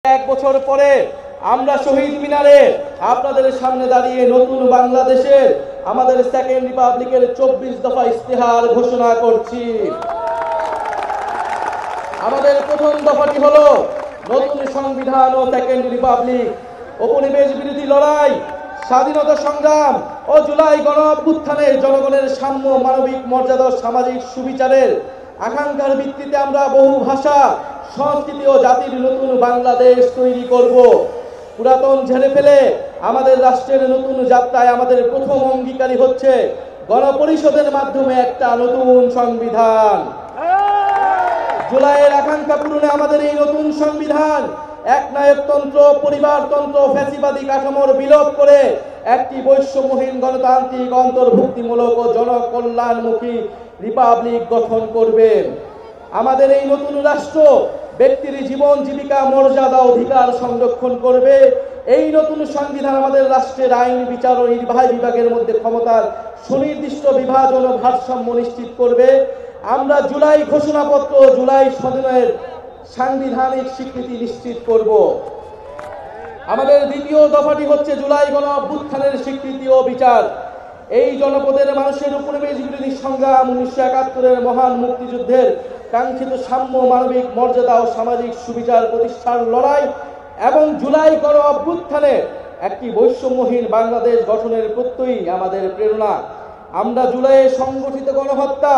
এক বছর পরে আমরা শহীদ মিনারে আপনাদের সামনে দাঁড়িয়ে নতুন বাংলাদেশের আমাদের সেকেন্ড রিপাবলিকের 24 দফা ইস্তেহার ঘোষণা করছি। আমাদের প্রথম দফাটি হলো নতুন সংবিধান ও সেকেন্ড রিপাবলিক, উপনিবেশ বিরোধী লড়াই, স্বাধীনতা সংগ্রাম ও জুলাই গণ অভ্যুত্থানে জনগণের সাম্য, মানবিক মর্যাদা, সামাজিক সুবিচারের আকাঙ্ক্ষার ভিত্তিতে আমরা বহু ভাষা, সংস্কৃতি ও জাতির নতুন বাংলাদেশ তৈরি করব। পুরাতন ঝেড়ে ফেলে আমাদের রাষ্ট্রের নতুন যাত্রায় আমাদের প্রথম অঙ্গীকারী হচ্ছে গণপরিষদের মাধ্যমে একটা নতুন সংবিধান। জুলাইয়ের আকাঙ্ক্ষা পূরণে আমাদের এই নতুন সংবিধান একনায়কতন্ত্র, পরিবারতন্ত্র, ফ্যাসিবাদী কাঠামোর বিলোপ করে একটি বৈষম্যহীন, গণতান্ত্রিক, অন্তর্ভুক্তিমূলক ও জনকল্যাণমুখী রিপাবলিক গঠন করবে। আমাদের এই নতুন রাষ্ট্র ব্যক্তির জীবন, জীবিকা, মর্যাদা, অধিকার সংরক্ষণ করবে। এই নতুন সংবিধান আমাদের রাষ্ট্রের আইন, বিচার ও নির্বাহী বিভাগের মধ্যে ক্ষমতার সুনির্দিষ্ট বিভাজন ও ভারসাম্য নিশ্চিত করবে। আমরা জুলাই ঘোষণাপত্র, জুলাই সনদের সাংবিধানিক স্বীকৃতি নিশ্চিত করব। আমাদের দ্বিতীয় দফাটি হচ্ছে জুলাই গণ অভ্যুত্থানের স্বীকৃতি ও বিচার। এই জনপদের মানুষের উপনিবেশ বিরোধী সংগ্রাম, 1971-এর মহান মুক্তিযুদ্ধের কাঙ্ক্ষিত সাম্য, মানবিক মর্যাদা ও সামাজিক সুবিচার প্রতিষ্ঠার লড়াই এবং জুলাই গণ অভ্যুত্থানে একটি বৈষম্যহীন বাংলাদেশ গঠনের প্রত্যয়ই আমাদের প্রেরণা। আমরা জুলাইয়ে সংগঠিত গণহত্যা,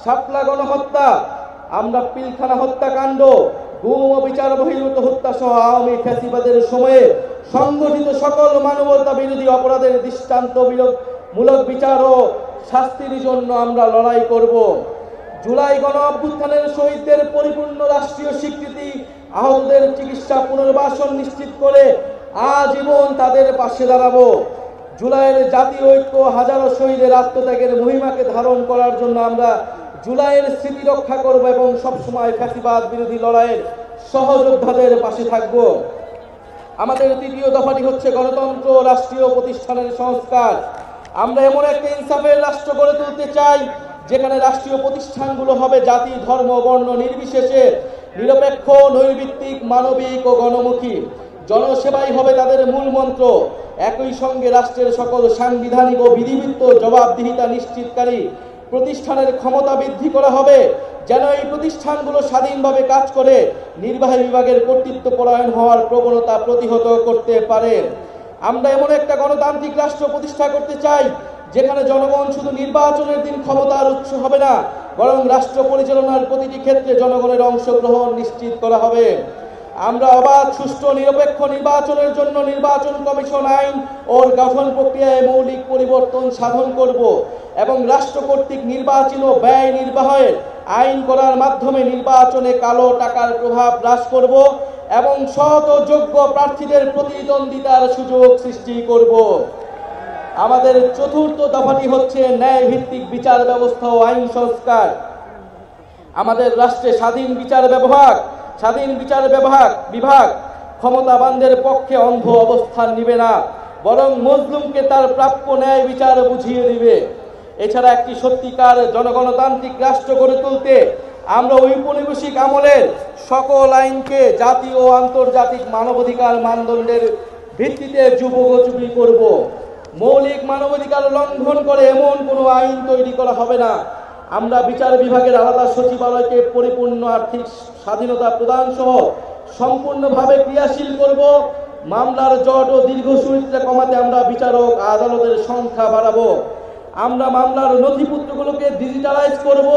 শাপলা গণহত্যা, আমরা পিলখানা হত্যাকাণ্ড, গুম ও বিচার বহির্ভূত হত্যা সহ আওয়ামী ফ্যাসিবাদের সময়ে সংগঠিত সকল মানবতা বিরোধী অপরাধের দৃষ্টান্তমূলক বিচার ও শাস্তির জন্য আমরা লড়াই করব। জুলাই গণ অভ্যুত্থানের শহীদদের পরিপূর্ণ রাষ্ট্রীয় স্বীকৃতি, আহতদের চিকিৎসা, পুনর্বাসন নিশ্চিত করে আজীবন তাদের পাশে দাঁড়াবো। জুলাইয়ের জাতীয় ঐক্য, হাজারো শহীদের আত্মত্যাগের মহিমাকে ধারণ করার জন্য আমরা জুলাইয়ের স্মৃতি রক্ষা করব এবং সবসময় ফ্যাসিবাদ বিরোধী লড়াইয়ের সহযোদ্ধাদের পাশে থাকব। আমাদের তৃতীয় দফাটি হচ্ছে গণতন্ত্র, রাষ্ট্রীয় প্রতিষ্ঠানের সংস্কার। আমরা এমন একটা ইনসাফের রাষ্ট্র গড়ে তুলতে চাই যেখানে রাষ্ট্রীয় প্রতিষ্ঠানগুলো হবে জাতি, ধর্ম, বর্ণ নির্বিশেষে নিরপেক্ষ, নৈর্ভিত্তিক, মানবিক ও গণমুখী। জনসেবাই হবে তাদের মূল মন্ত্র। একই সঙ্গে রাষ্ট্রের সকল সাংবিধানিক ও বিধিবদ্ধ জবাবদিহিতা নিশ্চিতকারী প্রতিষ্ঠানের ক্ষমতা বৃদ্ধি করা হবে, যেন এই প্রতিষ্ঠানগুলো স্বাধীনভাবে কাজ করে নির্বাহী বিভাগের কর্তৃত্ব পরায়ণ হওয়ার প্রবণতা প্রতিহত করতে পারে। আমরা এমন একটা গণতান্ত্রিক রাষ্ট্র প্রতিষ্ঠা করতে চাই যেখানে জনগণ শুধু নির্বাচনের দিন ক্ষমতার উৎস হবে না, বরং রাষ্ট্র পরিচালনার প্রতিটি ক্ষেত্রে জনগণের অংশগ্রহণ নিশ্চিত করা হবে। আমরা অবাধ, সুষ্ঠু, নিরপেক্ষ নির্বাচনের জন্য নির্বাচন কমিশন আইন ও গঠন প্রক্রিয়ায় মৌলিক পরিবর্তন সাধন করব এবং রাষ্ট্র কর্তৃক নির্বাচিত ব্যয় নির্বাহের আইন করার মাধ্যমে নির্বাচনে কালো টাকার প্রভাব হ্রাস করব এবং সৎ ও যোগ্য প্রার্থীদের প্রতিদ্বন্দ্বিতার সুযোগ সৃষ্টি করব। আমাদের চতুর্থ দফাটি হচ্ছে ন্যায় ভিত্তিক বিচার ব্যবস্থা ও আইন সংস্কার। আমাদের রাষ্ট্রে স্বাধীন বিচার বিভাগ ক্ষমতাবানদের পক্ষে অন্ধ অবস্থান নিবে না, বরং মজলুমকে তার প্রাপ্য ন্যায় বিচার বুঝিয়ে দিবে। এছাড়া একটি সত্যিকার জনগণতান্ত্রিক রাষ্ট্র গড়ে তুলতে আমরা ঔপনিবেশিক আমলের সকল আইনকে জাতীয় ও আন্তর্জাতিক মানবাধিকার মানদণ্ডের ভিত্তিতে যুগোপযোগী করব। মৌলিক মানবাধিকার লঙ্ঘন করে এমন কোনো আইন তৈরি করা হবে না। আমরা বিচার বিভাগের আলাদা সচিবালয়কে পরিপূর্ণ আর্থিক স্বাধীনতা প্রদান সহ সম্পূর্ণভাবে ক্রিয়াশীল করব। মামলার জট ও দীর্ঘসূত্রে কমাতে আমরা বিচারক, আদালতের সংখ্যা বাড়াবো। আমরা মামলার নথিপত্রগুলোকে ডিজিটালাইজ করব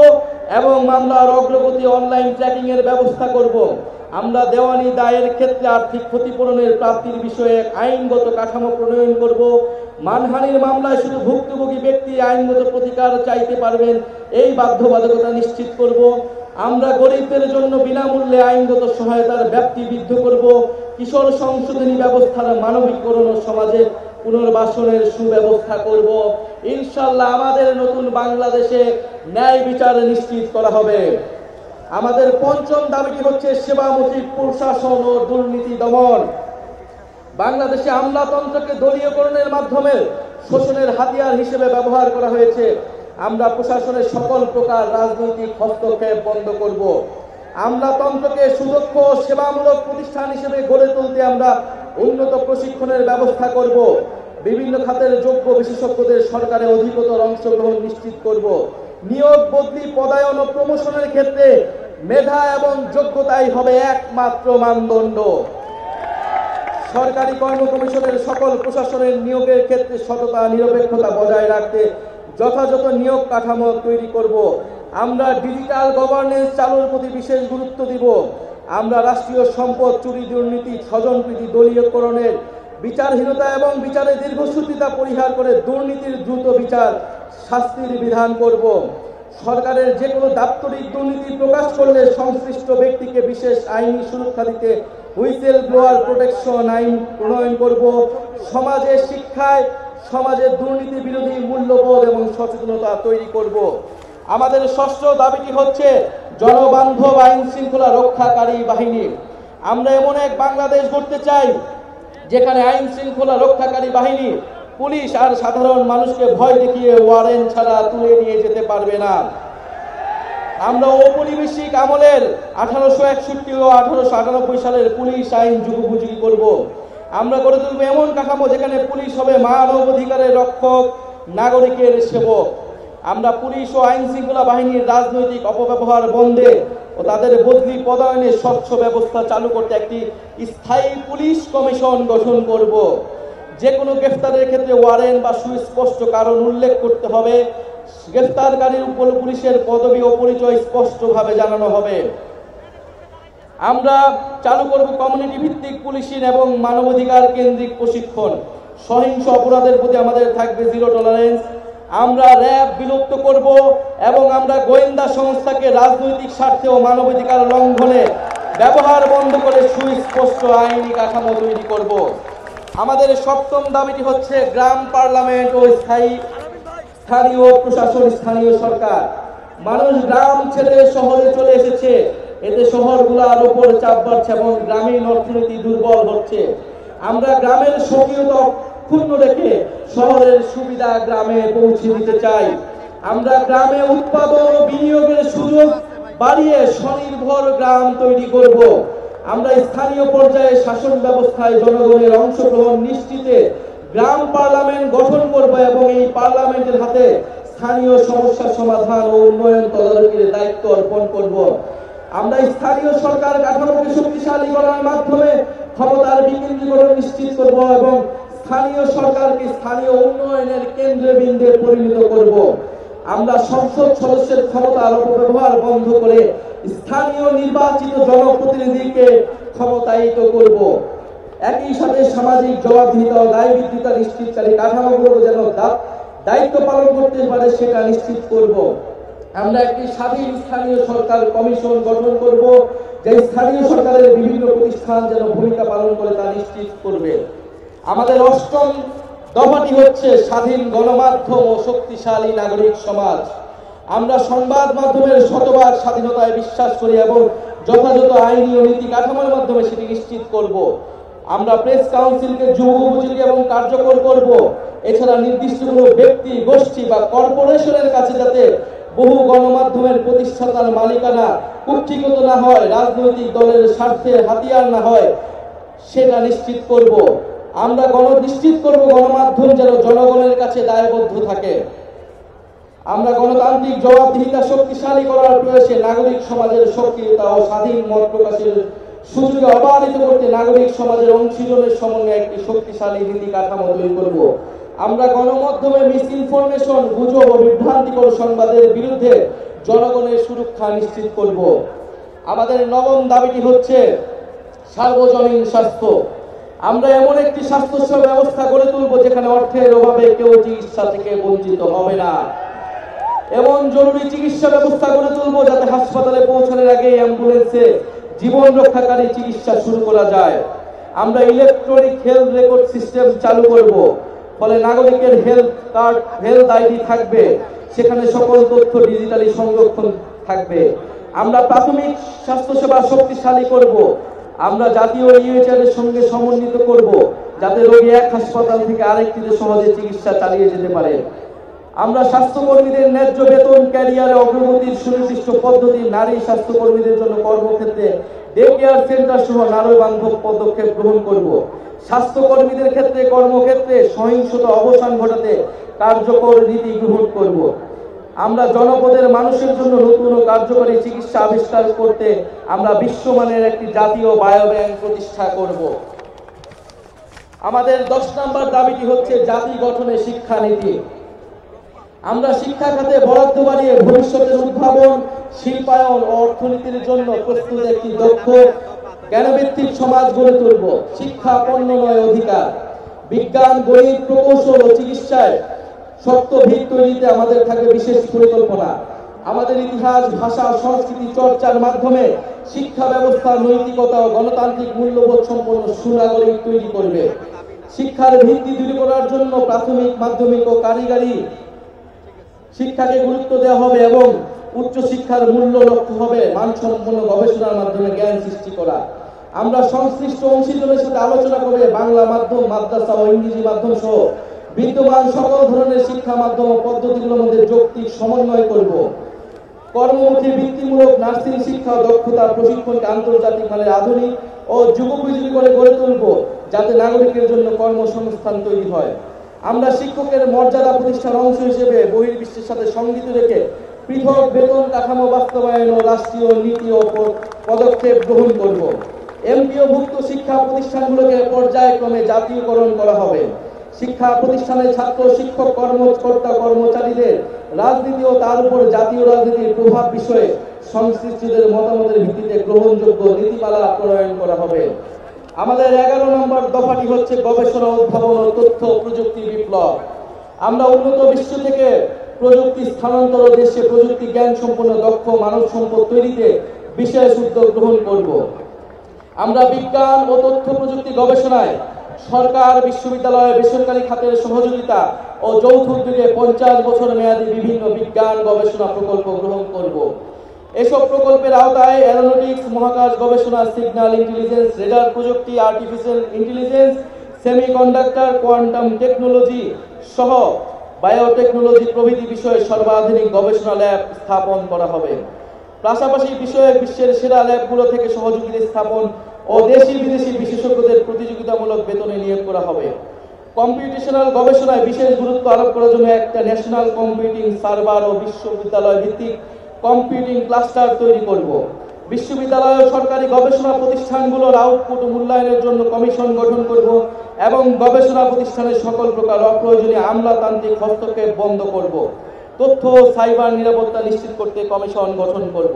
এবং মামলার অগ্রগতি অনলাইন ট্র্যাকিং এর ব্যবস্থা করব। আমরা দেওয়ানি দায়ের ক্ষেত্রে আর্থিক ক্ষতিপূরণের প্রাপ্তির বিষয়ে আইনগত কাঠামো প্রণয়ন করব। মানহানির মামলায় শুধু ভুক্তভোগী ব্যক্তি আইনগত প্রতিকার চাইতে পারবেন, এই বাধ্যবাধকতা নিশ্চিত করব। আমরা গরিবদের জন্য বিনামূল্যে আইনগত সহায়তার ব্যাপ্তি বৃদ্ধি করব। কিশোর সংশোধনী ব্যবস্থার মানবিকরণ ও সমাজে পুনর্বাসনের সুব্যবস্থা করব। ইনশাআল্লাহ আমাদের নতুন বাংলাদেশে ন্যায় বিচার নিশ্চিত করা হবে। আমাদের পঞ্চম দাবিটি হচ্ছে সেবামুখী প্রশাসন ও দুর্নীতি দমন। বাংলাদেশে আমলাতন্ত্রকে দলীয়করণের মাধ্যমে শোষণের হাতিয়ার হিসেবে ব্যবহার করা হয়েছে। আমরা প্রশাসনের সকল প্রকার রাজনৈতিক হস্তক্ষেপ বন্ধ করব। আমলাতন্ত্রকে সুদক্ষ সেবামূলক প্রতিষ্ঠান হিসেবে গড়ে তুলতে আমরা উন্নত প্রশিক্ষণের ব্যবস্থা করব। বিভিন্ন খাতের যোগ্য বিশেষজ্ঞদের সরকারে অধিকতর অংশগ্রহণ নিশ্চিত করব। নিয়োগ, বদলি, পদায়ন ও প্রমোশনের ক্ষেত্রে মেধা এবং যোগ্যতাই হবে একমাত্র মানদণ্ড। সরকারি কর্ম কমিশনের সকল প্রশাসনের নিয়োগের ক্ষেত্রে সততা, নিরপেক্ষতা বজায় রাখতে যথাযথ নিয়োগ কাঠামো তৈরি করব। আমরা ডিজিটাল গভর্নেন্স চালুর প্রতি বিশেষ গুরুত্ব দিব। আমরা রাষ্ট্রীয় সম্পদ চুরি, দুর্নীতি, স্বজনপ্রীতি, দলীয়করণের বিচারহীনতা এবং বিচারে দীর্ঘসূত্রিতা পরিহার করে দুর্নীতির দ্রুত বিচার শাস্তির বিধান করব। সরকারের যে কোনো দাপ্তরিক দুর্নীতি প্রকাশ করলে সংশ্লিষ্ট ব্যক্তিকে বিশেষ আইনি সুরক্ষা দিতে হুইসেল ব্লোয়ার প্রোটেকশন আইন প্রণয়ন করব। সমাজের শিক্ষায় সমাজের দুর্নীতি বিরোধী মূল্যবোধ এবং সচেতনতা তৈরি করব। আমাদের ষষ্ঠ দাবিটি হচ্ছে জনবান্ধব আইন শৃঙ্খলা রক্ষাকারী বাহিনী। আমরা এমন এক বাংলাদেশ গড়তে চাই যেখানে আইন শৃঙ্খলা রক্ষাকারী বাহিনী পুলিশ আর সাধারণ মানুষকে ভয় দেখিয়ে ওয়ারেন্ট ছাড়া তুলে নিয়ে যেতে পারবে না। আমরা ঔপনিবেশিক আমলের 1861 ও 1898 সালের পুলিশ আইন যুগোপযোগী করব। আমরা গড়ে তুলব এমন কাঠামো যেখানে পুলিশ হবে মানবাধিকারের রক্ষক, নাগরিকের সেবক। আমরা পুলিশ ও আইন শৃঙ্খলা বাহিনীর রাজনৈতিক অপব্যবহার বন্ধে ও তাদের বদলি পদায়নে স্বচ্ছ ব্যবস্থা চালু করতে একটি স্থায়ী পুলিশ কমিশন গঠন করব। যে কোনো গ্রেফতারের ক্ষেত্রে ওয়ারেন্ট বা সুস্পষ্ট কারণ উল্লেখ করতে হবে। গ্রেফতারকারীর উপর পুলিশের পদবি ও পরিচয় স্পষ্টভাবে জানানো হবে। আমরা চালু করব কমিউনিটি ভিত্তিক পুলিশিং এবং মানবাধিকার কেন্দ্রিক প্রশিক্ষণ। সহিংস অপরাধের প্রতি আমাদের থাকবে জিরো টলারেন্স। আমরা র্যাব বিলুপ্ত করব এবং আমরা গোয়েন্দা সংস্থাকে রাজনৈতিক স্বার্থে ও মানবাধিকার লঙ্ঘনে ব্যবহার বন্ধ করে সুস্পষ্ট আইনি কাঠামো তৈরি করব। আমাদের সপ্তম দাবিটি হচ্ছে গ্রাম পার্লামেন্ট ও স্থানীয় প্রশাসন, স্থানীয় সরকার। মানুষ গ্রাম ছেড়ে শহরে চলে এসেছে, এতে শহরগুলোর উপর চাপ বাড়ছে এবং গ্রামীণ অর্থনীতি দুর্বল হচ্ছে। আমরা গ্রামের স্বকীয়তা ক্ষুণ্ণ রেখে শহরের সুবিধা গ্রামে পৌঁছে দিতে চাই। আমরা গ্রামে উৎপাদন ও বিনিয়োগের সুযোগ বাড়িয়ে স্বনির্ভর গ্রাম তৈরি করব। আমরা স্থানীয় পর্যায়ে শাসন ব্যবস্থায় জনগণের অংশগ্রহণ নিশ্চিতে গ্রাম পার্লামেন্ট গঠন করব এবং এই পার্লামেন্টের হাতে স্থানীয় সমস্যা সমাধান ও উন্নয়ন তদারকির দায়িত্ব অর্পণ করব। আমরা স্থানীয় সরকার কাঠামোকে শক্তিশালী করার মাধ্যমে ক্ষমতার বিকেন্দ্রীকরণ নিশ্চিত করব এবং স্থানীয় সরকারকে স্থানীয় উন্নয়নের কেন্দ্রবিন্দুতে পরিণত করব। আমরা সংসদ সদস্যের ক্ষমতার অপব্যবহার বন্ধ করে স্থানীয় নির্বাচিত জনপ্রতিনিধিকে ক্ষমতায়িত করব। একই সাথে সামাজিক জবাবদিহিতা ও দায়বদ্ধতা নিশ্চিতকারী কাঠামোগুলো যেন দায়িত্ব পালন করতে পারে সেটা নিশ্চিত করব। আমরা একটি স্বাধীন স্থানীয় সরকার কমিশন গঠন করব, যে স্থানীয় সরকারের বিভিন্ন প্রতিষ্ঠান যেন ভূমিকা পালন করে তা নিশ্চিত করবে। আমাদের অষ্টম দফাটি হচ্ছে স্বাধীন গণমাধ্যম ও শক্তিশালী নাগরিক সমাজ। আমরা সংবাদ মাধ্যমের শতভাগ স্বাধীনতায় বিশ্বাস করি এবং যথাযথ আইনি ও নীতি কাঠামোর মাধ্যমে সেটি নিশ্চিত করব। আমরা প্রেস কাউন্সিলকে যুগোপযোগী এবং কার্যকর করব। এছাড়া নির্দিষ্ট কোনো ব্যক্তি, গোষ্ঠী বা কর্পোরেশনের কাছে যাতে বহু গণমাধ্যমের প্রতিষ্ঠাতার মালিকানা কুক্ষিগত না হয়, রাজনৈতিক দলের স্বার্থে হাতিয়ার না হয়, সেটা নিশ্চিত করব। আমরা নিশ্চিত করব গণমাধ্যম যেন জনগণের কাছে দায়বদ্ধ থাকে। আমরা গণতান্ত্রিক জবাবদিহিতা শক্তিশালী করার প্রয়াসে নাগরিক সমাজের সক্রিয়তা ও স্বাধীন মত প্রকাশের সুযোগ অবাধিত করতে নাগরিক সমাজের অংশীজনের সমন্বয়ে একটি শক্তিশালী নীতি কাঠামো তৈরি করব। আমরা গণমাধ্যমে মিস ইনফরমেশন, গুজব ও বিভ্রান্তিকর সংবাদের বিরুদ্ধে জনগণের সুরক্ষা নিশ্চিত করব। আমাদের নবম দাবিটি হচ্ছে সার্বজনীন স্বাস্থ্য। আমরা এমন একটি স্বাস্থ্যসেবা ব্যবস্থা গড়ে তুলব যেখানে অর্থের অভাবে কেউ চিকিৎসা থেকে বঞ্চিত হবে না। এমন জরুরি চিকিৎসা ব্যবস্থা গড়ে তুলব যাতে হাসপাতালে পৌঁছানোর আগে অ্যাম্বুলেন্সে জীবন রক্ষাকারী চিকিৎসা শুরু করা যায়। আমরা ইলেকট্রনিক হেলথ রেকর্ড সিস্টেম চালু করব, ফলে নাগরিকের হেলথ আইডি থাকবে, সেখানে সকল তথ্য ডিজিটালি সংরক্ষণ থাকবে। আমরা প্রাথমিক স্বাস্থ্যসেবা শক্তিশালী করব। আমরা জাতীয় ইউএইচআর এর সঙ্গে সমন্বিত করব যাতে রোগী এক হাসপাতাল থেকে আরেকটিতে সহজে চিকিৎসা চালিয়ে যেতে পারে। আমরা স্বাস্থ্যকর্মীদের ন্যায্য বেতন, ক্যারিয়ারে অগ্রগতির সুনির্দিষ্ট পদ্ধতি, নারী স্বাস্থ্যকর্মীদের জন্য কর্মক্ষেত্রে ডে কেয়ার সেন্টার সহ নারী বান্ধব পদক্ষেপ গ্রহণ করব। স্বাস্থ্যকর্মীদের ক্ষেত্রে কর্মক্ষেত্রে সহিংসতা অবসান ঘটাতে কার্যকর নীতি গ্রহণ করব। আমরা জনপদের মানুষের জন্য নতুন ও কার্যকরী চিকিৎসা আবিষ্কার করতে আমরা বিশ্বমানের একটি জাতীয় বায়োব্যাংক প্রতিষ্ঠা করব। আমাদের 10 নম্বর দাবিটি হচ্ছে জাতি গঠনে শিক্ষানীতি। আমরা শিক্ষা খাতে বরাদ্দ বাড়িয়ে ভবিষ্যতের উদ্ভাবন, শিল্পায়ন ও অর্থনীতির জন্য প্রস্তুত একটি দক্ষ জ্ঞানভিত্তিক সমাজ গড়ে তুলব। শিক্ষা পণ্য নয়, অধিকার। বিজ্ঞান, গণিত, প্রকৌশল ও চিকিৎসায় শক্ত ভিত তৈরিতে আমাদের থাকবে বিশেষ পরিকল্পনা। আমাদের ইতিহাস, ভাষা, সংস্কৃতি চর্চার মাধ্যমে শিক্ষা ব্যবস্থা নৈতিকতা ও গণতান্ত্রিক মূল্যবোধ সম্পন্ন সুনাগরিক তৈরি করবে। শিক্ষার ভিত্তি তৈরি করার জন্য প্রাথমিক, মাধ্যমিক ও কারিগরি শিক্ষাকে গুরুত্ব দেওয়া হবে এবং উচ্চ শিক্ষার মূল্য লক্ষ্য হবে মানসম্পন্ন গবেষণার মাধ্যমে জ্ঞান সৃষ্টি করা। আমরা সংশ্লিষ্ট অংশীজনের সাথে আলোচনা করে বাংলা মাধ্যম, মাদ্রাসা ও ইংরেজি মাধ্যম সহ বিদ্যমান সকল ধরনের শিক্ষা মাধ্যম ও পদ্ধতিগুলোর মধ্যে যৌক্তিক সমন্বয় করব। কর্মমুখী বৃত্তিমূলক নার্সিং শিক্ষা ও দক্ষতা প্রশিক্ষণকে আন্তর্জাতিক মানের আধুনিক ও যুগোপযোগী করে গড়ে তুলব, যাতে নাগরিকের জন্য কর্মসংস্থান তৈরি হয়। আমরা শিক্ষকের মর্যাদা প্রতিষ্ঠার অংশ হিসেবে বহির্বিশ্বের সাথে সঙ্গীত রেখে পৃথক বেতন কাঠামো বাস্তবায়ন ও রাষ্ট্রীয় নীতি ও পদক্ষেপ গ্রহণ করব। এমপিওভুক্ত শিক্ষা প্রতিষ্ঠানগুলোকে পর্যায়ক্রমে জাতীয়করণ করা হবে। শিক্ষা প্রতিষ্ঠানে ছাত্র, শিক্ষক, কর্মকর্তা, কর্মচারীদের রাজনীতি ও তার উপর জাতীয় রাজনীতির প্রভাব বিষয়ে সংশ্লিষ্টদের মতামতের ভিত্তিতে গ্রহণযোগ্য নীতিমালা প্রণয়ন করা হবে। আমাদের 11 নম্বর দফাটি হচ্ছে গবেষণা, উদ্ভাবন ও তথ্য প্রযুক্তি বিপ্লব। আমরা উন্নত বিশ্ব থেকে প্রযুক্তি স্থানান্তর, দেশে প্রযুক্তি জ্ঞান সম্পন্ন দক্ষ মানব সম্পদ তৈরিতে বিশেষ উদ্যোগ গ্রহণ করব। আমরা বিজ্ঞান ও তথ্য প্রযুক্তি গবেষণায় সরকার, বিশ্ববিদ্যালয়, বেসরকারি খাতের সহযোগিতা ও যৌথ উদ্যোগে 50 বছর মেয়াদী বিভিন্ন বিজ্ঞান গবেষণা প্রকল্প গ্রহণ করব। এসব প্রকল্পের আওতায় অ্যারোনটিক্স, মহাকাশ গবেষণা, সিগন্যাল ইন্টেলিজেন্স, রেডার প্রযুক্তি, artificial intelligence, semiconductor, quantum technology সহ বায়োটেকনোলজি প্রভৃতি বিষয়ে সর্বাধুনিক গবেষণা ল্যাব স্থাপন করা হবে। পাশাপাশি বিষয়ে বিশ্বের সেরা ল্যাবগুলো থেকে সহযোগিতা স্থাপন ও দেশি বিদেশি বিশেষজ্ঞদের প্রতিযোগিতামূলক বেতনে নিয়োগ করা হবে। কম্পিউটেশনাল গবেষণায় বিশেষ গুরুত্ব আরোপ করার জন্য একটা ন্যাশনাল কম্পিউটিং সার্ভার ও বিশ্ববিদ্যালয় ভিত্তিক কম্পিউটিং ক্লাস্টার তৈরি করব। বিশ্ববিদ্যালয় ও সরকারি গবেষণা প্রতিষ্ঠানগুলোর আউটপুট মূল্যায়নের জন্য কমিশন গঠন করব এবং গবেষণা প্রতিষ্ঠানের সকল প্রকার অপ্রয়োজনীয় আমলাতান্ত্রিক হস্তক্ষেপ বন্ধ করব। তথ্য ও সাইবার নিরাপত্তা নিশ্চিত করতে কমিশন গঠন করব।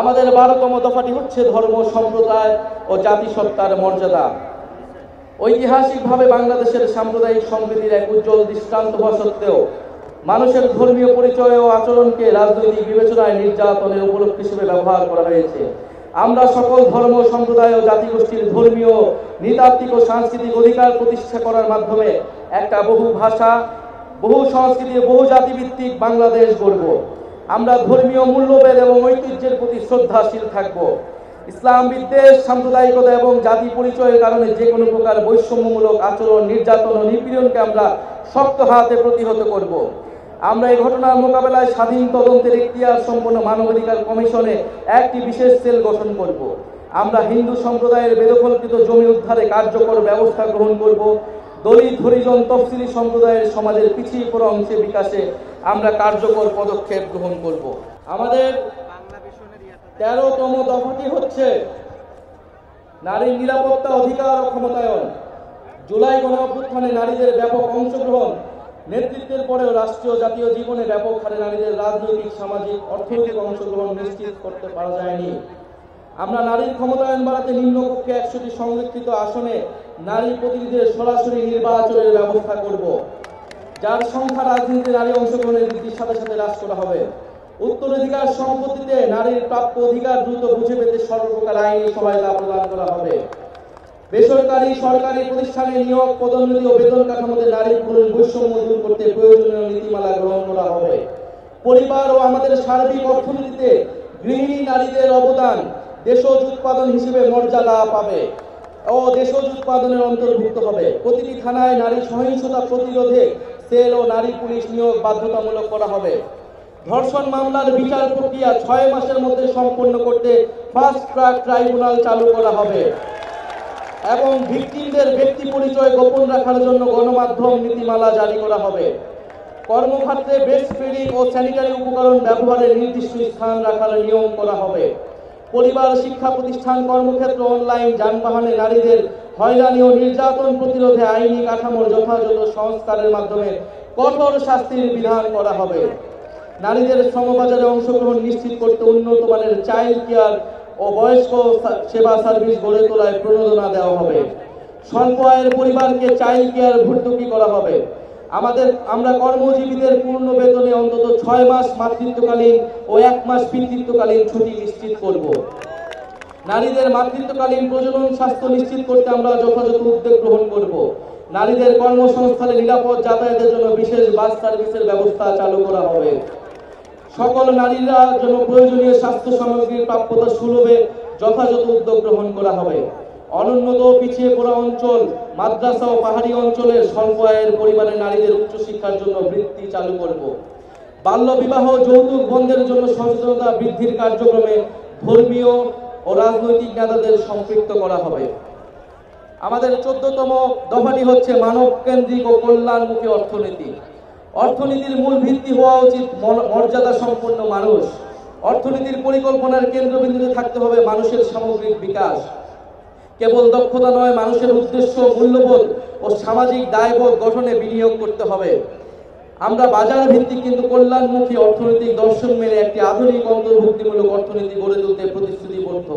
আমাদের 12তম দফাটি হচ্ছে ধর্ম, সম্প্রদায় ও জাতিসত্তার মর্যাদা। ঐতিহাসিকভাবে বাংলাদেশের সাম্প্রদায়িক সম্প্রীতির এক উজ্জ্বল দৃষ্টান্ত হওয়া সত্ত্বেও মানুষের ধর্মীয় পরিচয় ও আচরণকে রাজনৈতিক বিবেচনায় নির্যাতনের উপলক্ষ হিসেবে ব্যবহার করা হয়েছে। আমরা সকল ধর্ম, সম্প্রদায় ও জাতিগোষ্ঠীর ধর্মীয়, নৃতাত্ত্বিক ও সাংস্কৃতিক অধিকার প্রতিষ্ঠা করার মাধ্যমে একটা বহু ভাষা, বহু সংস্কৃতি, বহু জাতিভিত্তিক বাংলাদেশ গড়ব। আমরা ধর্মীয় মূল্যবোধ এবং ঐতিহ্যের প্রতি শ্রদ্ধাশীল থাকব। ইসলাম বিদ্বেষ, সাম্প্রদায়িকতা এবং জাতি পরিচয়ের কারণে যে কোনো প্রকার বৈষম্যমূলক আচরণ, নির্যাতন ও নিপীড়নকে আমরা শক্ত হাতে প্রতিহত করব। আমরা এই ঘটনার মোকাবেলায় স্বাধীন তদন্তের এখতিয়ার সম্পন্ন মানবাধিকার কমিশনে একটি বিশেষ সেল গঠন করব। আমরা হিন্দু সম্প্রদায়ের বেদখলকৃত জমি উদ্ধারে কার্যকর ব্যবস্থা গ্রহণ করব। দলিত, হরিজন, তফসিলি সম্প্রদায়ের সমাজের পিছিয়ে পড়া অংশের বিকাশে আমরা কার্যকর পদক্ষেপ গ্রহণ করব। আমাদের 13তম দফাটি হচ্ছে নারীর নিরাপত্তা, অধিকার ও ক্ষমতায়ন। জুলাই গণঅভ্যুত্থানে নারীদের ব্যাপক অংশগ্রহণ, নেতৃত্বের পরেও রাষ্ট্রীয় জাতীয় জীবনে ব্যাপক হারে নারীদের রাজনৈতিক, সামাজিক, অর্থনৈতিক অংশগ্রহণ নিশ্চিত করতে পারা যায়নি। আমরা নারীর ক্ষমতায়ন বাড়াতে নিম্নকক্ষে 100টি সংরক্ষিত আসনে নারী প্রতিনিধিদের সরাসরি নির্বাচনের ব্যবস্থা করব, যার সংখ্যা রাজনীতিতে নারী অংশগ্রহণের বৃদ্ধির সাথে সাথে হ্রাস করা হবে। উত্তরাধিকার সম্পত্তিতে নারীর প্রাপ্য অধিকার দ্রুত বুঝে পেতে সর্বপ্রকার আইনি সহায়তা প্রদান করা হবে। বেসরকারি, সরকারি প্রতিষ্ঠানে নিয়োগ, পদোন্নতি ও বেতন কাঠামোতে নারী পুরুষ বৈষম্য দূর করতে প্রয়োজনীয় নীতিমালা গ্রহণ করা হবে। পরিবার ও আমাদের সার্বিক অর্থনীতিতে গৃহিণী নারীদের অবদান দেশজ উৎপাদন হিসেবে মর্যাদা পাবে ও দেশজ উৎপাদনের অন্তর্ভুক্ত হবে। প্রতিটি থানায় নারী সহিংসতা প্রতিরোধে সেল ও নারী পুলিশ নিয়োগ বাধ্যতামূলক করা হবে। ধর্ষণ মামলার বিচার প্রক্রিয়া 6 মাসের মধ্যে সম্পন্ন করতে ফাস্ট ট্র্যাক ট্রাইব্যুনাল চালু করা হবে এবং ভিকটিমদের ব্যক্তি পরিচয় গোপন রাখার জন্য গণমাধ্যম নীতিমালা জারি করা হবে। কর্মক্ষেত্রে ব্রেস্ট ফিডিং ও স্যানিটারি উপকরণ ব্যবহারের নির্দিষ্ট স্থান রাখার নিয়ম করা হবে। পরিবার, শিক্ষা প্রতিষ্ঠান, কর্মক্ষেত্র, অনলাইন, যানবাহনে নারীদের হয়রানি ও নির্যাতন প্রতিরোধে আইনি কাঠামোর যথাযথ সংস্কারের মাধ্যমে কঠোর শাস্তির বিধান করা হবে। নারীদের শ্রমবাজারে অংশগ্রহণ নিশ্চিত করতে উন্নত মানের চাইল্ড কেয়ার ও বয়স্ক সেবা সার্ভিস গড়ে তোলায় প্রণোদনা দেওয়া হবে। স্বল্প আয়ের পরিবারকে চাইল্ড কেয়ার ভর্তুকি করা হবে। আমরা কর্মজীবীদের পূর্ণ বেতনে অন্তত 6 মাস মাতৃত্বকালীন ও 1 মাস পিতৃত্বকালীন ছুটি নিশ্চিত করব। নারীদের মাতৃত্বকালীন প্রজনন স্বাস্থ্য নিশ্চিত করতে আমরা যথাযথ উদ্যোগ গ্রহণ করব। নারীদের কর্মসংস্থানে নিরাপদ যাতায়াতের জন্য বিশেষ বাস সার্ভিসের ব্যবস্থা চালু করা হবে। সকল নারীরা জন্য প্রয়োজনীয় স্বাস্থ্য সামগ্রীর প্রাপ্যতা সুলভে যথাযথ উদ্যোগ গ্রহণ করা হবে। অনুন্নত পিছিয়ে পড়া অঞ্চল, মাদ্রাসা ও পাহাড়ি অঞ্চলের স্বল্প আয়ের পরিবারের নারীদের উচ্চশিক্ষার জন্য বৃত্তি চালু করব। বাল্য বিবাহ, যৌতুক বন্ধের জন্য সচেতনতা বৃদ্ধির কার্যক্রমে ধর্মীয় ও রাজনৈতিক নেতাদের সম্পৃক্ত করা হবে। আমাদের 14তম দফাটি হচ্ছে মানব কেন্দ্রিক ও কল্যাণমুখী অর্থনীতি। অর্থনীতির মূল ভিত্তি হওয়া উচিত মর্যাদা সম্পন্ন মানুষ। অর্থনীতির পরিকল্পনার কেন্দ্রবিন্দুতে থাকতে হবে মানুষের সামগ্রিক বিকাশ। কেবল দক্ষতা নয়, মানুষের উদ্দেশ্য, মূল্যবোধ ও সামাজিক দায়বোধ গঠনে বিনিয়োগ করতে হবে। আমরা বাজার ভিত্তিক কিন্তু কল্যাণমুখী অর্থনৈতিক দর্শন মেনে একটি আধুনিক অন্তর্ভুক্তিমূলক অর্থনীতি গড়ে তুলতে প্রতিশ্রুতিবদ্ধ।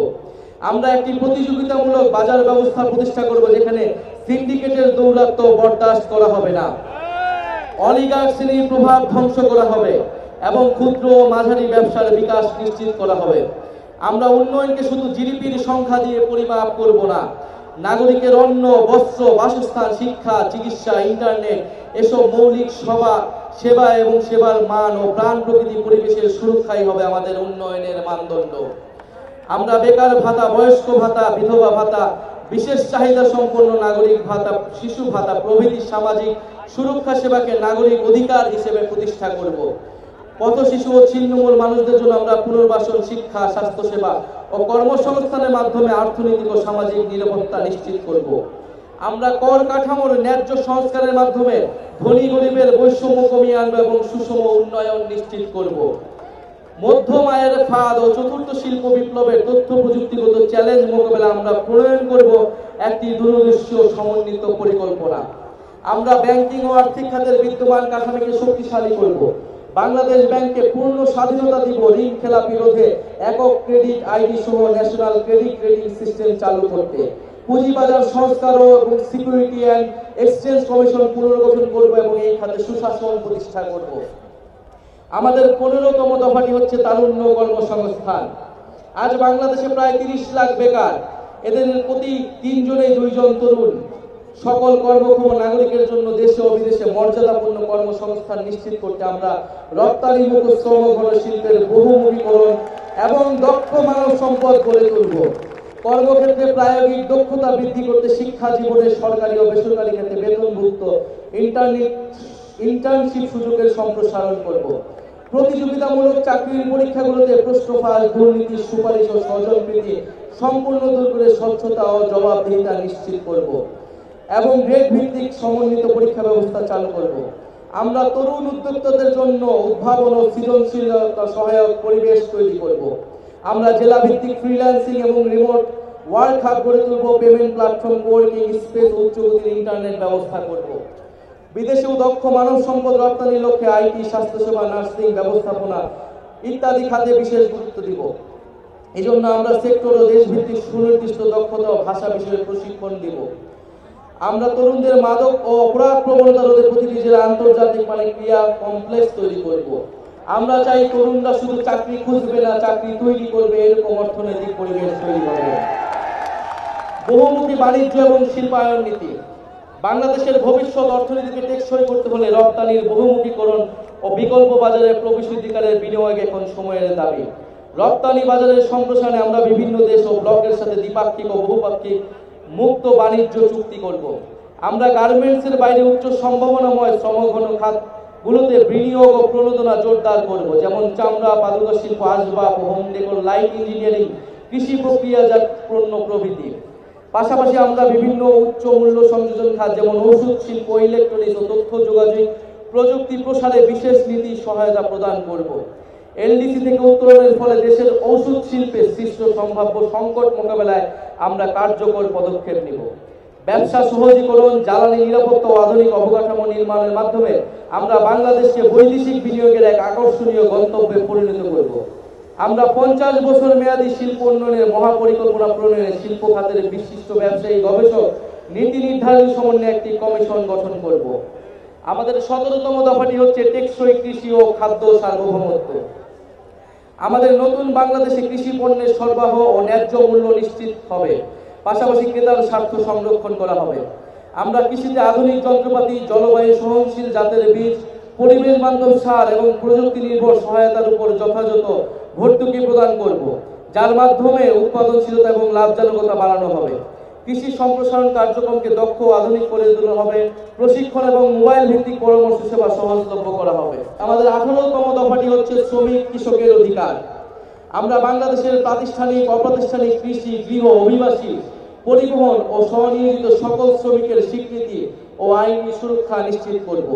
আমরা একটি প্রতিযোগিতামূলক বাজার ব্যবস্থা প্রতিষ্ঠা করব, যেখানে সিন্ডিকেটের দৌরাত্ম্য বরদাস্ত করা হবে না, অলিগার্ক শ্রেণীর প্রভাব ধ্বংস করা হবে এবং ক্ষুদ্র ও মাঝারি ব্যবসার বিকাশ নিশ্চিত করা হবে। আমরা উন্নয়নকে শুধু জিডিপির সংখ্যা দিয়ে পরিমাপ করব না, নাগরিকের অন্ন, বস্ত্র, বাসস্থান, শিক্ষা, চিকিৎসা, ইন্টারনেট এসব মৌলিক সেবা এবং সেবার মান ও প্রাণ প্রকৃতি পরিবেশের সুরক্ষাই হবে আমাদের উন্নয়নের মানদণ্ড। আমরা বেকার ভাতা, বয়স্ক ভাতা, বিধবা ভাতা, বিশেষ চাহিদা সম্পন্ন নাগরিক ভাতা, শিশু ভাতা প্রভৃতি সামাজিক সুরক্ষা সেবাকে নাগরিক অধিকার হিসেবে প্রতিষ্ঠা করব। পথ শিশু ও ছিন্নমূল মানুষদের জন্য আমরা পুনর্বাসন, শিক্ষা, স্বাস্থ্যসেবা ও কর্মসংস্থানের মাধ্যমে অর্থনৈতিক ও সামাজিক নিরাপত্তা নিশ্চিত করব। আমরা কর কাঠামোর ন্যায্য সংস্কারের মাধ্যমে ধনী গরিবের বৈষম্য কমিয়ে আনব এবং সুষম উন্নয়ন নিশ্চিত করব। মধ্যম আয়ের ফাঁদ ও চতুর্থ শিল্প বিপ্লবের তথ্য প্রযুক্তিগত চ্যালেঞ্জ মোকাবেলা আমরা প্রণয়ন করব একটি দূরদৃশ্য সমন্বিত পরিকল্পনা। আমরা ব্যাংকিং ও আর্থিক খাতের বিদ্যমান কাঠামোকে শক্তিশালী করব। বাংলাদেশ ব্যাংককে পূর্ণ স্বাধীনতা দিব ঋণ খেলাপি রোধে একক ক্রেডিট আইডি সহ ন্যাশনাল ক্রেডিট রেটিং সিস্টেম চালু করতে। পুঁজিবাজার সংস্কার এবং সিকিউরিটি অ্যান্ড এক্সচেঞ্জ কমিশন পুনর্গঠন করব এবং এই খাতে সুশাসন প্রতিষ্ঠা করব। আমাদের 15তম দফাটি হচ্ছে তারুণ্য কর্মসংস্থান। আজ বাংলাদেশে প্রায় 30 লাখ বেকার, এদের প্রতি 3 জনে 2 জন তরুণ। সকল কর্মক্ষম নাগরিকের জন্য দেশে ও বিদেশে মর্যাদাপূর্ণ কর্মসংস্থান নিশ্চিত করতে আমরা রপ্তানিমুখ শ্রমঘন শিল্পের বহুমুখীকরণ এবং দক্ষ মানব সম্পদ গড়ে তুলব। কর্মক্ষেত্রে প্রায়োগিক দক্ষতা বৃদ্ধি করতে শিক্ষা জীবনের সরকারি ও বেসরকারি ক্ষেত্রে বেতনভুক্ত ইন্টার্নশিপ সুযোগের সম্প্রসারণ করব। প্রতিযোগিতামূলক চাকরির পরীক্ষাগুলোতে প্রশ্ন ফাঁস, দুর্নীতি, সুপারিশ ও স্বজনপ্রীতি সম্পূর্ণ দূর করে স্বচ্ছতা ও জবাবদিহিতা নিশ্চিত করব এবং গ্রেড ভিত্তিক সমন্বিত পরীক্ষা ব্যবস্থা চালু করব। আমরা তরুণ উদ্যোক্তাদের জন্য উদ্ভাবন ও সৃজনশীলতা সহায়ক পরিবেশ তৈরি করব। আমরা জেলা ভিত্তিক ফ্রিল্যান্সিং এবং রিমোট ওয়ার্ক হাব গড়ে তুলব। পেমেন্ট প্ল্যাটফর্ম, কোয়ার্কিং স্পেস, উচ্চগতির ইন্টারনেট ব্যবস্থা করব। বিদেশেও দক্ষ মানব সম্পদ রপ্তানির লক্ষ্যে আইটি, স্বাস্থ্যসেবা, নার্সিং, ব্যবস্থাপনা ইত্যাদি খাতে বিশেষ গুরুত্ব দিব। এই জন্য আমরা সেক্টর ও দেশভিত্তিক সুনির্দিষ্ট দক্ষতা ও ভাষা বিষয়ে প্রশিক্ষণ দিব। আমরা তরুণদের মাদক ও অপরাধ প্রবণতা রোধে প্রতিটি জেলায় আন্তর্জাতিক মানের ক্রিয়া কমপ্লেক্স তৈরি করব। আমরা চাই তরুণরা শুধু চাকরি খুঁজবে না, চাকরি তৈরি করবে, এরকম অর্থনৈতিক পরিবেশ তৈরি হবে। বহুমুখী বাণিজ্য এবং শিল্পায়ন নীতি। বাংলাদেশের ভবিষ্যৎ অর্থনীতিকে টেকসই করতে হলে রপ্তানির বহুমুখীকরণ ও বিকল্প বাজারে প্রবেশাধিকারের বিনিয়োগ এখন সময়ের দাবি। রপ্তানি বাজারের সম্প্রসারণে আমরা বিভিন্ন দেশ ও ব্লকের সাথে দ্বিপাক্ষিক ও বহুপাক্ষিক মুক্ত বাণিজ্য চুক্তি করব। আমরা গার্মেন্টসের বাইরে উচ্চ সম্ভাবনাময় শ্রমঘন খাতগুলোতে বিনিয়োগ ও প্রণোদনা জোরদার করব, যেমন চামড়া, পাদুকা শিল্প, আসবাব, হোম ডেকোর, লাইট ইঞ্জিনিয়ারিং, কৃষি প্রক্রিয়াজাত পণ্য প্রভৃতি। পাশাপাশি আমরা বিভিন্ন উচ্চ মূল্য সংযোজন খাত যেমন ওষুধ শিল্প, ইলেকট্রনিক্স ও তথ্য যোগাযোগ প্রযুক্তি প্রসারে বিশেষ নীতি সহায়তা প্রদান করব। এলডিসি থেকে উত্তরণের ফলে দেশের ওষুধ শিল্পে সৃষ্ট সম্ভাব্য সংকট মোকাবেলায় আমরা কার্যকর পদক্ষেপ নেব। ব্যবসা সহজীকরণ, জ্বালানি নিরাপত্তা ও আধুনিক অবকাঠামো নির্মাণের মাধ্যমে আমরা বাংলাদেশকে বৈদেশিক বিনিয়োগের এক আকর্ষণীয় গন্তব্যে পরিণত করব। আমরা 50 বছর মেয়াদী শিল্প উন্নয়নের মহাপরিকল্পনা প্রণয়নে শিল্প খাতের বিশিষ্ট ব্যবসায়ী, গবেষক, নীতি নির্ধারণী সমন্বয়ে একটি কমিশন গঠন করব। আমাদের 17তম দফাটি হচ্ছে টেকসই কৃষি ও খাদ্য সার্বভৌমত্ব। আমাদের নতুন বাংলাদেশে কৃষি পণ্যের সরবরাহ ও ন্যায্য মূল্য নিশ্চিত হবে, পাশাপাশি ক্রেতার স্বার্থ সংরক্ষণ করা হবে। আমরা কৃষিতে আধুনিক যন্ত্রপাতি, জলবায়ু সহনশীল জাতের বীজ, পরিবেশ বান্ধব সার এবং প্রযুক্তি নির্ভর সহায়তার উপর যথাযথ ভর্তুকি প্রদান করব, যার মাধ্যমে উৎপাদনশীলতা এবং লাভজনকতা বাড়ানো হবে। কৃষি সম্প্রসারণ কার্যক্রমকে দক্ষ ও আধুনিক করে তোলা হবে, প্রশিক্ষণ এবং মোবাইল ভিত্তিক পরামর্শ সেবা সহজলভ্য করা হবে। আমাদের 18তম দফাটি হচ্ছে শ্রমিক কৃষকের অধিকার। আমরা বাংলাদেশের প্রাতিষ্ঠানিক, অপ্রাতিষ্ঠানিক কৃষি, গৃহ, অভিবাসী, পরিবহন ও স্বনিয়োজিত সকল শ্রমিকের স্বীকৃতি ও আইনি সুরক্ষা নিশ্চিত করব।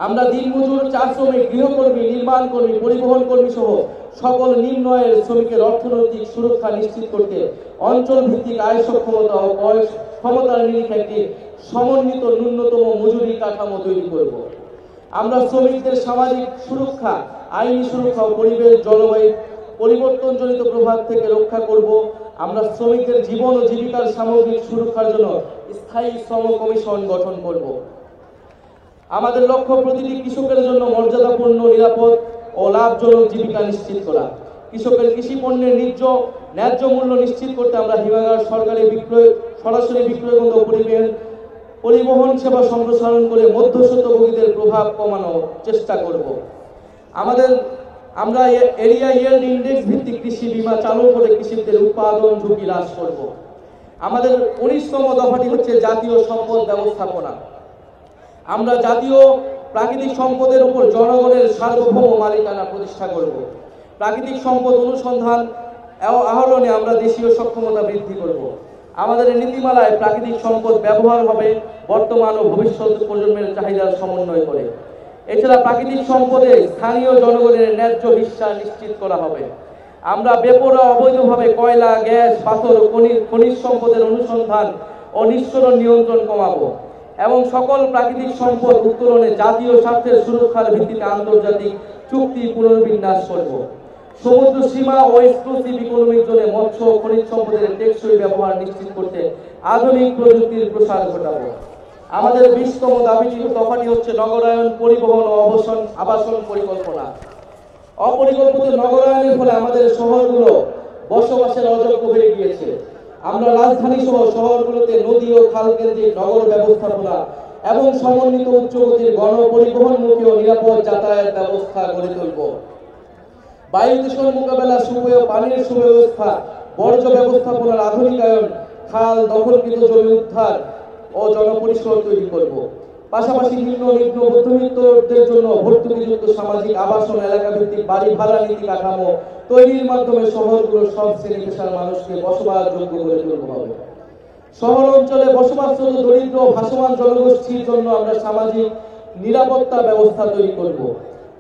আমরা দিনমজুর, চা শ্রমিক, গৃহকর্মী, নির্মাণ কর্মী, পরিবহন কর্মী সহ সকল নিম্ন আয়ের শ্রমিকের অর্থনৈতিক সুরক্ষা নিশ্চিত করতে অঞ্চল ভিত্তিক আয় সক্ষমতা ও ক্রয় ক্ষমতার নিরিখে একটি সমন্বিত ন্যূনতম মজুরি কাঠামো তৈরি করব। আমরা শ্রমিকদের সামাজিক সুরক্ষা, আইনি সুরক্ষা ও পরিবেশ জলবায়ু পরিবর্তনজনিত প্রভাব থেকে রক্ষা করব। আমরা শ্রমিকদের জীবন ও জীবিকার সামগ্রিক সুরক্ষার জন্য স্থায়ী শ্রম কমিশন গঠন করব। আমাদের লক্ষ্য প্রতিটি কৃষকের জন্য মর্যাদাপূর্ণ, নিরাপদ ও লাভজনক জীবিকা নিশ্চিত করা। কৃষকের কৃষি পণ্যের ন্যায্য মূল্য নিশ্চিত করতে আমরা হিমাগার সরাসরি বিক্রয় বন্ধ পরিবহন সেবা সম্প্রসারণ করে মধ্যস্বত্বভোগীদের প্রভাব কমানোর চেষ্টা করব। আমরা এরিয়া ইয়েল্ড ইন্ডেক্স ভিত্তিক কৃষি বীমা চালু করে কৃষকদের উৎপাদন ঝুঁকি হ্রাস করব। আমাদের 19তম দফাটি হচ্ছে জাতীয় সম্পদ ব্যবস্থাপনা। আমরা জাতীয় প্রাকৃতিক সম্পদের উপর জনগণের সার্বভৌম মালিকানা প্রতিষ্ঠা করব। প্রাকৃতিক সম্পদ অনুসন্ধান আহরণে আমরা দেশীয় সক্ষমতা বৃদ্ধি করব। আমাদের নীতিমালায় প্রাকৃতিক সম্পদ ব্যবহার হবে বর্তমান ও ভবিষ্যৎ প্রজন্মের চাহিদার সমন্বয় করে। এছাড়া প্রাকৃতিক সম্পদে স্থানীয় জনগণের ন্যায্য হিস্যা নিশ্চিত করা হবে। আমরা বেপরোয়া অবৈধভাবে কয়লা, গ্যাস, পাথর, খনিজ সম্পদের অনুসন্ধান ও নিঃসরণ নিয়ন্ত্রণ কমাবো এবং সকল প্রাকৃতিক সম্পদ উত্তোলনে জাতীয় স্বার্থের সুরক্ষার ভিত্তিতে আন্তর্জাতিক চুক্তি পুনর্বিন্যাস করব। সমুদ্র সীমা ও এক্সক্লুসিভ ইকোনমিক জোনে মৎস্য ও খনিজ সম্পদের টেকসই ব্যবহার নিশ্চিত করতে আধুনিক প্রযুক্তির প্রসার ঘটাবো। আমাদের 20তম দফাটি হচ্ছে নগরায়ন, পরিবহন ও আবাসন পরিকল্পনা। অপরিকল্পিত নগরায়নের ফলে আমাদের শহরগুলো বসবাসের অযোগ্য হয়ে গিয়েছে। আমরা রাজধানী সহ শহরগুলোতে নদী ও খাল কেন্দ্রিক নগর ব্যবস্থাপনা এবং সমন্বিত উচ্চগতির গণপরিবহনমুখী ও নিরাপদ যাতায়াত ব্যবস্থা গড়ে তুলব। বায়ু দূষণ মোকাবেলা, সুপেয় পানির সুব্যবস্থা, বর্জ্য ব্যবস্থাপনার আধুনিকায়ন, খাল দখলকৃত জমি উদ্ধার ও জনপরিসর তৈরি করব। পাশাপাশি নিম্ন মধ্যবিত্তদের জন্য ভর্তুকিযুক্ত সামাজিক আবাসন, এলাকা ভিত্তিক বাড়ি ভাড়া নীতি কাঠামো তৈরির মাধ্যমে শহরগুলোর সব শ্রেণী পেশার মানুষকে বসবাসযোগ্য করে তুলতে হবে। শহর অঞ্চলে বসবাসরত দরিদ্র ভাসমান জনগোষ্ঠীর জন্য আমরা সামাজিক নিরাপত্তা ব্যবস্থা তৈরি করব।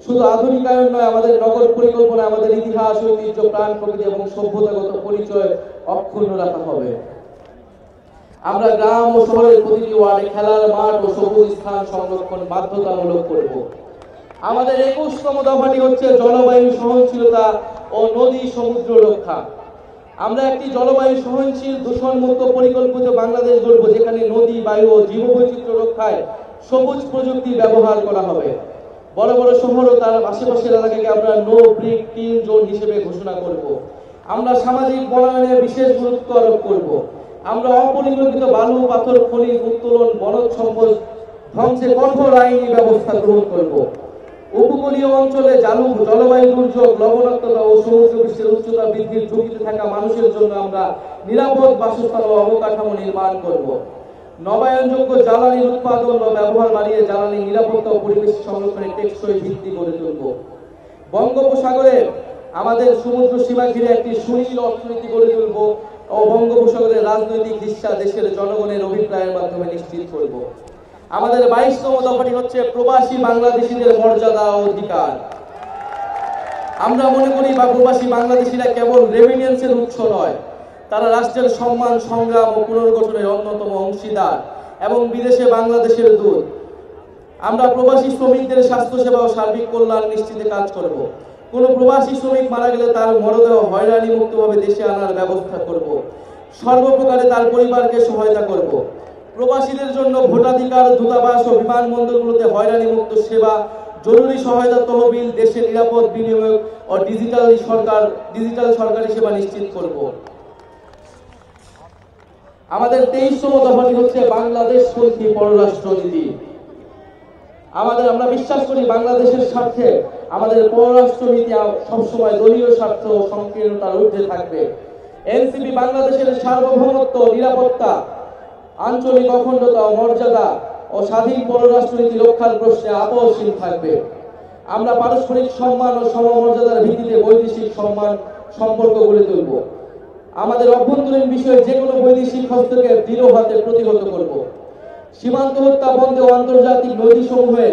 শুধু আধুনিকায়ন নয়, আমাদের নগর পরিকল্পনা আমাদের ইতিহাস, ঐতিহ্য, প্রাণ প্রকৃতি এবং সভ্যতাগত পরিচয় অক্ষুণ্ণ রাখা হবে। আমরা গ্রাম ও শহরের প্রতিটি ওয়ার্ডে খেলার মাঠ ও সবুজ স্থান সংরক্ষণ বাধ্যতামূলক করব। আমাদের 21তম দফাটি হচ্ছে জলবায়ু সহনশীলতা ও নদী সমুদ্র রক্ষা। আমরা একটি জলবায়ু সহনশীল, দূষণমুক্ত পরিকল্পিত বাংলাদেশ গড়ব, যেখানে নদী, বায়ু ও জীববৈচিত্র্য রক্ষায় সবুজ প্রযুক্তি ব্যবহার করা হবে। বড় বড় শহর ও তার আশেপাশের এলাকাকে আমরা নো ব্রিক টিন জোন হিসেবে ঘোষণা করব। আমরা সামাজিক বনায়নে বিশেষ গুরুত্ব আরোপ করব। আমরা অপরিকল্পিত বালু, পাথর, খনিজ উত্তোলন, বনজ সম্পদ ধ্বংসে কঠোর আইনি ব্যবস্থা গ্রহণ করব। উপকূলীয় অঞ্চলে জলবায়ু দুর্যোগ, লবণাক্ততা ও সমুদ্র পৃষ্ঠের উচ্চতা বৃদ্ধির ঝুঁকিতে থাকা মানুষের জন্য আমরা নিরাপদ বাসস্থান ও অবকাঠামো নির্মাণ করব। নবায়নযোগ্য জ্বালানির উৎপাদন ও ব্যবহার বাড়িয়ে জ্বালানি নিরাপত্তা ও পরিবেশ সংরক্ষণের টেকসই ভিত্তি গড়ে তুলব। বঙ্গোপসাগরে আমাদের সমুদ্র সীমা ঘিরে একটি সুনীল অর্থনীতি গড়ে তুলব ও বঙ্গোপসাগরের রাজনৈতিক হিস্সা দেশের জনগণের অভিপ্রায়ের মাধ্যমে নিশ্চিত করব। আমাদের 22তম দফাটি হচ্ছে প্রবাসী বাংলাদেশিদের মর্যাদা ও অধিকার। আমরা মনে করি প্রবাসী বাংলাদেশিরা কেবল রেমিটেন্সের উৎস নয়, তারা রাষ্ট্রের সম্মান, সংগ্রাম ও পুনর্গঠনের অন্যতম অংশীদার এবং বিদেশে বাংলাদেশের দূত। আমরা প্রবাসী শ্রমিকদের স্বাস্থ্যসেবা ও সার্বিক কল্যাণ নিশ্চিতে কাজ করব। কোন প্রবাসী শ্রমিক মারা গেলে তার মরদেহ হয়রানি মুক্তভাবে দেশে আনার ব্যবস্থা করব। সর্বপ্রকারে তার পরিবারকে সহায়তা করব। প্রবাসীদের জন্য ভোটাধিকার, দূতাবাস ও বিমানবন্দরগুলোতে হয়রানি মুক্ত সেবা, জরুরি সহায়তা তহবিল, দেশে নিরাপদ বিনিয়োগ ও ডিজিটাল সরকারি সেবা নিশ্চিত করব। আমাদের 23তম দফাটি হচ্ছে বাংলাদেশপন্থী পররাষ্ট্রনীতি। আমরা বিশ্বাস করি বাংলাদেশের স্বার্থে আমাদের পররাষ্ট্রনীতি সবসময় দলীয় স্বার্থ ও সংকীর্ণতার ঊর্ধ্বে থাকবে। এনসিপি বাংলাদেশের সার্বভৌমত্ব, নিরাপত্তা, আঞ্চলিক অখণ্ডতা ও মর্যাদা ও স্বাধীন পররাষ্ট্রনীতি রক্ষার প্রশ্নে আপোষহীন থাকবে। আমরা পারস্পরিক সম্মান ও সমমর্যাদার ভিত্তিতে বৈদেশিক সম্পর্ক গড়ে তুলব। আমাদের অভ্যন্তরীণ বিষয়ে যে কোনো বৈদেশিক হস্তক্ষেপ দৃঢ় হাতে প্রতিহত করব। সীমান্ত হত্যা বন্ধে ও আন্তর্জাতিক নদীসমূহে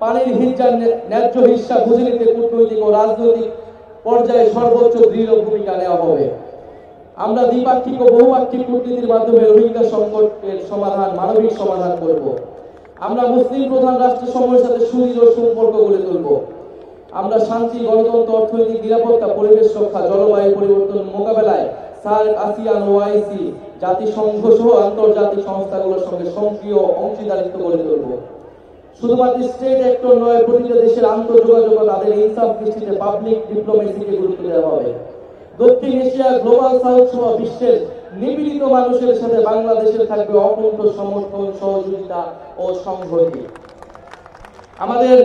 পানির হিজ্জার ন্যায্য হিস্সা বুঝে নিতে কূটনৈতিক ও রাজনৈতিক পর্যায়ে সর্বোচ্চ দৃঢ় ভূমিকা নেওয়া হবে। আমরা দ্বিপাক্ষিক ও বহুপাক্ষিক কূটনীতির মাধ্যমে রোহিঙ্গা সংকটের সমাধান, মানবিক সমাধান করব। আমরা মুসলিম প্রধান রাষ্ট্রসমূহের সাথে সুদৃঢ় সম্পর্ক গড়ে তুলব। আমরা শান্তি, গণতন্ত্র, অর্থনৈতিক নিরাপত্তা, পরিবেশ রক্ষা, জলবায়ু পরিবর্তন মোকাবেলায় সার্ক, আসিয়ান, ওআইসি, জাতিসংঘ সহ আন্তর্জাতিক সংস্থাগুলোর সঙ্গে সক্রিয় অংশীদারিত্ব গড়ে তুলব। শুধুমাত্র স্টেট অ্যাক্টর নয়, প্রতিটা দেশের আন্তঃযোগাযোগ তাদের ইনসাফ দৃষ্টিতে পাবলিক ডিপ্লোমেসিকে গুরুত্ব দেওয়া হবে। দক্ষিণ এশিয়া, গ্লোবাল সাউথ সহ বিশ্বের নিপীড়িত মানুষের সাথে বাংলাদেশের থাকবে অকুণ্ঠ সমর্থন, সহযোগিতা ও সংহতি। আমাদের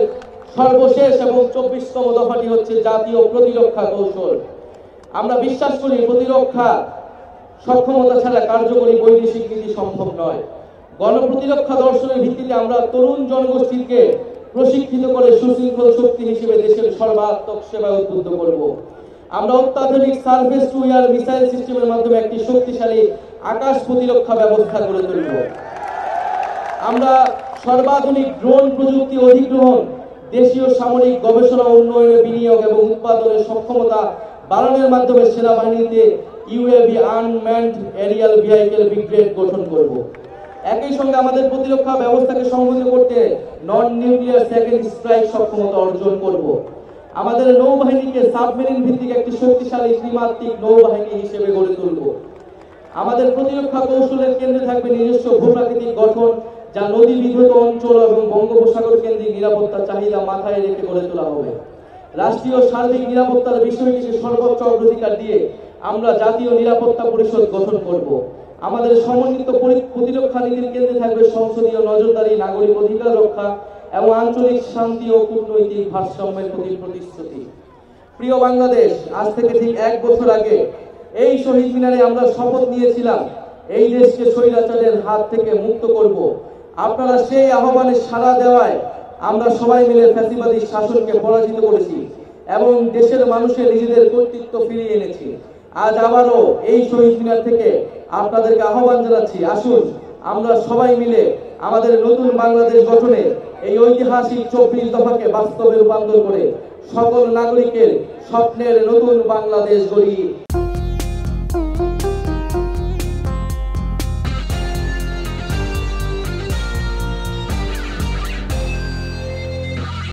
সর্বশেষ এবং 24তম দফাটি হচ্ছে জাতীয় প্রতিরক্ষা কৌশল। আমরা বিশ্বাস করি প্রতিরক্ষা সক্ষমতা ছাড়া কার্যকরী বৈদেশিক নীতি সম্ভব নয়। গণপ্রতিরক্ষা দর্শনের ভিত্তিতে আমরা তরুণ জনগোষ্ঠীকে প্রশিক্ষিত করে সুশৃঙ্খল শক্তি হিসেবে দেশের সর্বাত্মক সেবায় উদ্বুদ্ধ করব। আমরা অত্যাধুনিক সার্ফেস টু এয়ার মিসাইল সিস্টেমের মাধ্যমে একটি শক্তিশালী আকাশ প্রতিরক্ষা ব্যবস্থা গড়ে তুলব। আমরা সর্বাধুনিক ড্রোন প্রযুক্তি অধিগ্রহণ, দেশীয় সামরিক গবেষণা, উন্নয়নে বিনিয়োগ এবং উৎপাদনের সক্ষমতা বাড়ানোর মাধ্যমে সেনাবাহিনীতে UAV, unmanned aerial vehicle brigade গঠন করব। একই সঙ্গে আমাদের প্রতিরক্ষা ব্যবস্থাকে সংহত করতে নন নিউক্লিয়ার সেকেন্ড স্ট্রাইক সক্ষমতা অর্জন করব। আমাদের নৌবাহিনীকে সাবমেরিন ভিত্তিক একটি শক্তিশালী ত্রিমাত্রিক নৌবাহিনী হিসেবে গড়ে তুলব। আমাদের প্রতিরক্ষা কৌশলের কেন্দ্রে থাকবে নিজস্ব ভূপ্রাকৃতিক গঠন, যা নদী বিধৌত অঞ্চল এবং বঙ্গোপসাগর কেন্দ্রিক নিরাপত্তার চাহিদা মাথায় রেখে গড়ে তোলা হবে। রাষ্ট্রীয় সার্বিক নিরাপত্তার বিষয়টিকে সর্বোচ্চ অগ্রাধিকার দিয়ে আমরা জাতীয় নিরাপত্তা পরিষদ গঠন করব। আমাদের সমন্বিত প্রতিরক্ষা নীতির কেন্দ্রে থাকবে সংসদীয় নজরদারি, নাগরিক অধিকার রক্ষা এবং আঞ্চলিক শান্তি ও কূটনৈতিক ভারসাম্যের প্রতি প্রতিশ্রুতি। প্রিয় বাংলাদেশ, আজ থেকে ঠিক 1 বছর আগে এই শহীদ মিনারে আমরা শপথ নিয়েছিলাম এই দেশকে স্বৈরাচারের হাত থেকে মুক্ত করব। আপনারা সেই আহ্বানে সাড়া দেওয়ায় আমরা সবাই মিলে ফ্যাসিবাদী শাসনকে পরাজিত করেছি এবং দেশের মানুষের নিজেদের কর্তৃত্ব ফিরিয়ে এনেছি। আজ আবারও এই শহীদ মিনার থেকে আপনাদেরকে আহ্বান জানাচ্ছি, আসুন আমরা সবাই মিলে আমাদের নতুন বাংলাদেশ গঠনে এই ঐতিহাসিক 24 দফাকে বাস্তবে রূপান্তর করে সকল নাগরিকের স্বপ্নের নতুন বাংলাদেশ গড়ি।